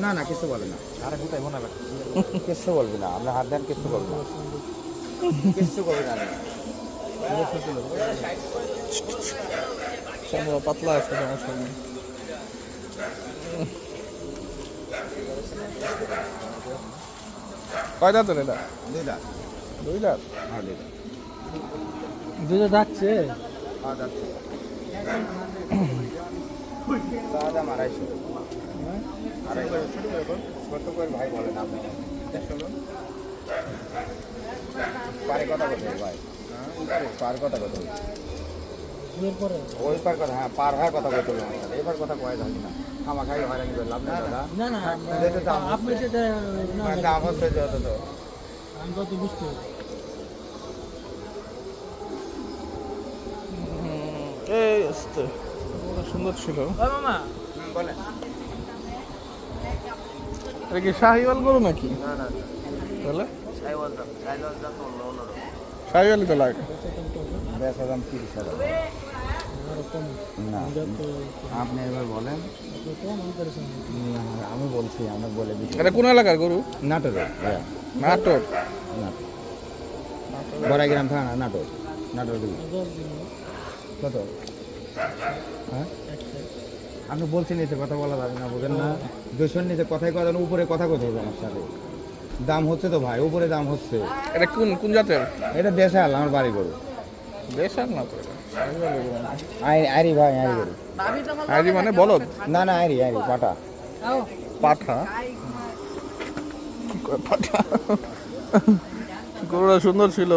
না না কিছু বলে না আরে কোথায় মনে রাখ কিছু বলবি না আমরা হাত দেন কিছু বলবি না কিছু করবি না পাতলা আছে সমস্যা নেই। কয়টা তোর এটা? দুইটা দুইটা। হ্যাঁ দুইটা দুইটা যাচ্ছে। হ্যাঁ যাচ্ছে দাম 250 কত করে ভাই বলেন আপনি পারে কথা বলতে ভাই পার কথা বলতে ওই পার কথা হ্যাঁ পার হয় কথা বলতে হবে এবার কথা কয় যাবে না খামা খাই হয়রানি করে লাভ নেই দাদা না না যেটা দাম আপনি সেটা দাম হচ্ছে যত তো আমি কত বুঝতে এই আসতে সুন্দর ছিল। মামা বলেন এটা কি শাহিওয়াল গরু নাকি? না না তাহলে সাইওয়াল দাম তো অন্য শাহিওয়ালই তো লাগে। বেচা দাম 30,000 না আপনি এবার বলেন আমি বলছি আমরা বলে দিচ্ছি এটা কোন এলাকার গরু? নাটোরে নাটোর। বড়াইগ্রাম থানা নাটোর নাটোর কত হ্যাঁ আপনি বলছেন নিচে কথা বলা যাবে না বুঝেন না 200 নিচে কথাই কথা উপরে কথা কোথায় আমার সাথে দাম হচ্ছে তো ভাই উপরে দাম হচ্ছে এটা কোন কোন জাতের? এটা দেশাল আমার বাড়ি গরু দেশাল না তো এটা শাহিওয়াল গরু না। আইরি ভাই আইরি গরু আইরি মানে বলদ? না না আইরি পাটা পাঠা। কি কয় পাঠা? গরুটা সুন্দর ছিল।